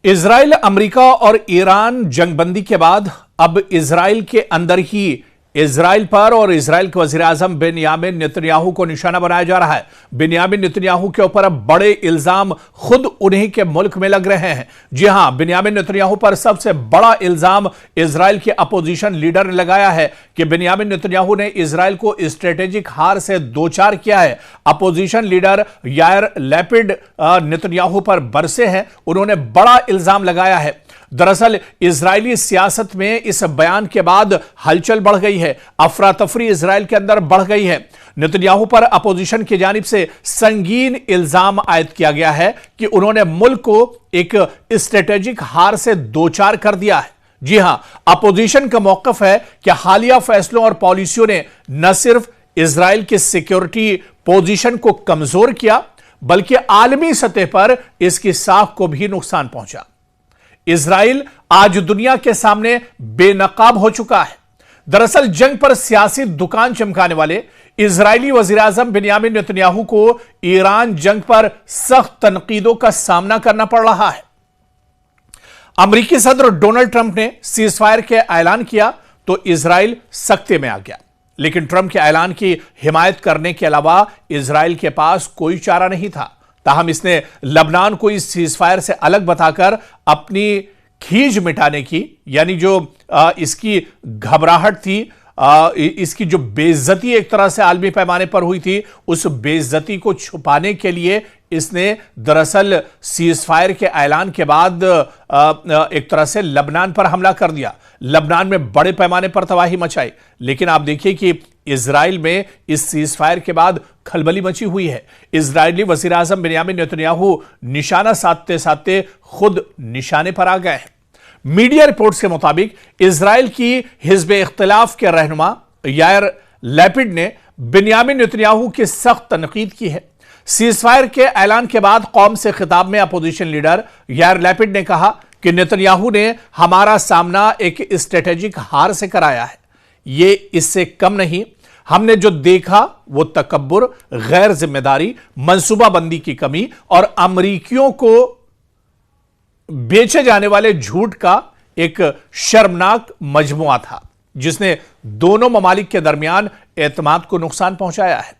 Israel, America और Iran जंगबंदी के बाद अब इजराइल के अंदर ही इजराइल पर और इजराइल के वजीर आजम बेन्यामिन नेतन्याहू को निशाना बनाया जा रहा है। बेन्यामिन नेतन्याहू के ऊपर अब बड़े इल्जाम खुद उन्हीं के मुल्क में लग रहे हैं। जी हां, बेन्यामिन नेतन्याहू पर सबसे बड़ा इल्जाम इजराइल के अपोजिशन लीडर ने लगाया है कि बेन्यामिन नेतन्याहू ने इजराइल को स्ट्रेटेजिक हार से दो चार किया है। Opposition leader Yair Lapid Netanyahu पर बरसे हैं। उन्होंने बड़ा इल्जाम लगाया है। दरअसल इजरायली सियासत में इस बयान के बाद हलचल बढ़ गई है, अफरा तफरी इजराइल के अंदर बढ़ गई है। नेतन्याहू पर अपोजिशन की जानिब से संगीन इल्जाम आयद किया गया है कि उन्होंने मुल्क को एक स्ट्रेटेजिक हार से दो चार कर दिया है। जी हां, अपोजिशन का मौकफ है कि हालिया फैसलों और पॉलिसियों ने न सिर्फ इजराइल की सिक्योरिटी पोजीशन को कमजोर किया, बल्कि आलमी सतह पर इसकी साख को भी नुकसान पहुंचा। इजराइल आज दुनिया के सामने बेनकाब हो चुका है। दरअसल जंग पर सियासी दुकान चमकाने वाले इजरायली वजीर आजम बेन्यामिन नेतन्याहू को ईरान जंग पर सख्त तनकीदों का सामना करना पड़ रहा है। अमेरिकी सदर डोनाल्ड ट्रंप ने सीजफायर के ऐलान किया तो इजराइल सख्ते में आ गया, लेकिन ट्रंप के ऐलान की हिमायत करने के अलावा इजराइल के पास कोई चारा नहीं था। ताहम इसने लबनान को इस सीजफायर से अलग बताकर अपनी खींच मिटाने की, यानी जो इसकी घबराहट थी, इसकी जो बेइज्जती एक तरह से आलमी पैमाने पर हुई थी, उस बेइज्जती को छुपाने के लिए इसने दरअसल सीजफायर के ऐलान के बाद एक तरह से लबनान पर हमला कर दिया, लबनान में बड़े पैमाने पर तबाही मचाई। लेकिन आप देखिए कि इजराइल में इस सीजफायर के बाद खलबली मची हुई है। इजरायली वजीर आजम बेन्यामिन नेतन्याहू निशाना साधते साधते खुद निशाने पर आ गए हैं। मीडिया रिपोर्ट्स के मुताबिक इजराइल की हिज़्ब इख्तिलाफ के रहनुमा यायर लैपिड ने बेन्यामिन नेतन्याहू की सख्त तनकीद की है। सीजफायर के ऐलान के बाद कौम से खिताब में अपोजिशन लीडर यायर लैपिड ने कहा कि नेतन्याहू ने हमारा सामना एक स्ट्रेटेजिक हार से कराया है। ये इससे कम नहीं। हमने जो देखा वो तकब्बुर, गैर जिम्मेदारी, मंसूबाबंदी की कमी और अमरीकियों को बेचे जाने वाले झूठ का एक शर्मनाक मजमुआ था, जिसने दोनों ममालिक के दरमियान एतमाद को नुकसान पहुंचाया है।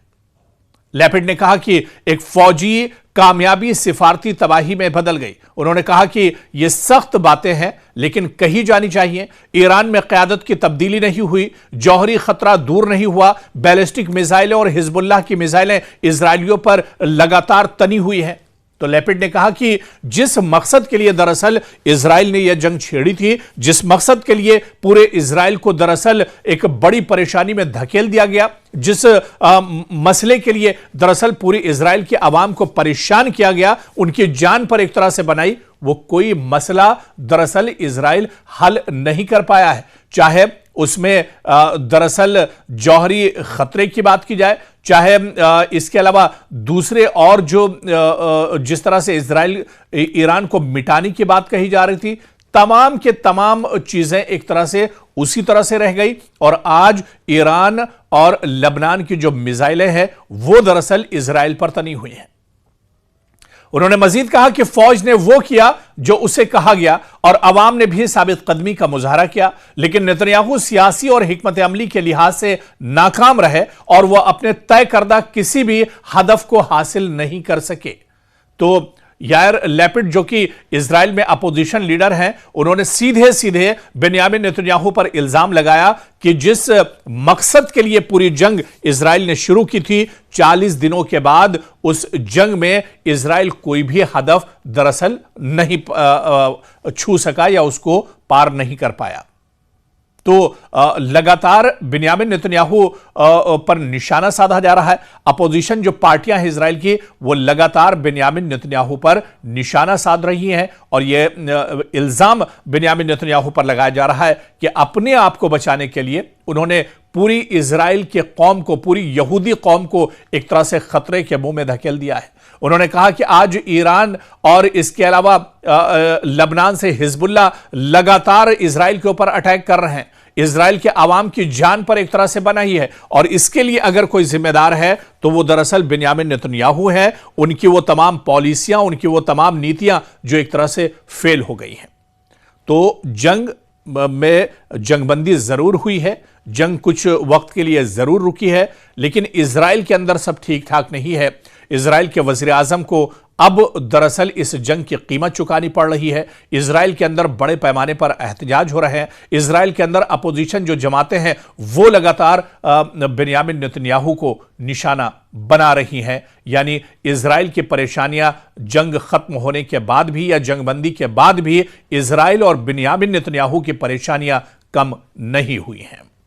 लैपिड ने कहा कि एक फौजी कामयाबी सिफारती तबाही में बदल गई। उन्होंने कहा कि यह सख्त बातें हैं, लेकिन कही जानी चाहिए। ईरान में क़यादत की तब्दीली नहीं हुई, जौहरी खतरा दूर नहीं हुआ, बैलिस्टिक मिसाइलें और हिजबुल्लाह की मिसाइलें इजरायलियों पर लगातार तनी हुई हैं। तो लैपिड ने कहा कि जिस मकसद के लिए दरअसल इजराइल ने यह जंग छेड़ी थी, जिस मकसद के लिए पूरे इजराइल को दरअसल एक बड़ी परेशानी में धकेल दिया गया, जिस मसले के लिए दरअसल पूरी इजराइल की आवाम को परेशान किया गया, उनकी जान पर एक तरह से बनाई, वो कोई मसला दरअसल इजराइल हल नहीं कर पाया है। चाहे उसमें दरअसल जौहरी खतरे की बात की जाए, चाहे इसके अलावा दूसरे और जो जिस तरह से इजराइल ईरान को मिटाने की बात कही जा रही थी, तमाम के तमाम चीजें एक तरह से उसी तरह से रह गई। और आज ईरान और लबनान की जो मिसाइलें हैं वो दरअसल इजराइल पर तनी हुई हैं। उन्होंने मजीद कहा कि फौज ने वो किया जो उसे कहा गया और अवाम ने भी साबित कदमी का मुजाहरा किया, लेकिन नेतन्याहू सियासी और हिकमत अमली के लिहाज से नाकाम रहे और वह अपने तय करदा किसी भी हदफ को हासिल नहीं कर सके। तो यायर लैपिड, जो कि इजराइल में अपोजिशन लीडर हैं, उन्होंने सीधे सीधे बेन्यामिन नेतन्याहू पर इल्जाम लगाया कि जिस मकसद के लिए पूरी जंग इजराइल ने शुरू की थी, 40 दिनों के बाद उस जंग में इजराइल कोई भी हदफ दरअसल नहीं छू सका या उसको पार नहीं कर पाया। तो लगातार बेन्यामिन नेतन्याहू पर निशाना साधा जा रहा है। अपोजिशन जो पार्टियां हैं इजराइल की, वो लगातार बेन्यामिन नेतन्याहू पर निशाना साध रही हैं और यह इल्जाम बेन्यामिन नेतन्याहू पर लगाया जा रहा है कि अपने आप को बचाने के लिए उन्होंने पूरी इजराइल के कौम को, पूरी यहूदी कौम को एक तरह से खतरे के मुंह में धकेल दिया है। उन्होंने कहा कि आज ईरान और इसके अलावा लबनान से हिजबुल्लाह लगातार इजराइल के ऊपर अटैक कर रहे हैं। इजराइल के आवाम की जान पर एक तरह से बना ही है। और इसके लिए अगर कोई जिम्मेदार है तो वो दरअसल बिन्यामिन नेतन्याहू है। उनकी वो तमाम पॉलिसियां, उनकी वो तमाम नीतियां जो एक तरह से फेल हो गई हैं। तो जंग में जंगबंदी जरूर हुई है, जंग कुछ वक्त के लिए जरूर रुकी है, लेकिन इजराइल के अंदर सब ठीक ठाक नहीं है। इजराइल के वजीर आजम को अब दरअसल इस जंग की कीमत चुकानी पड़ रही है। इजराइल के अंदर बड़े पैमाने पर एहतजाज हो रहे हैं। इजराइल के अंदर अपोजिशन जो जमातें हैं वो लगातार बिन्यामिन नेतन्याहू को निशाना बना रही हैं। यानी इजराइल की परेशानियां जंग खत्म होने के बाद भी या जंगबंदी के बाद भी इजराइल और बिन्यामिन नेतन्याहू की परेशानियां कम नहीं हुई हैं।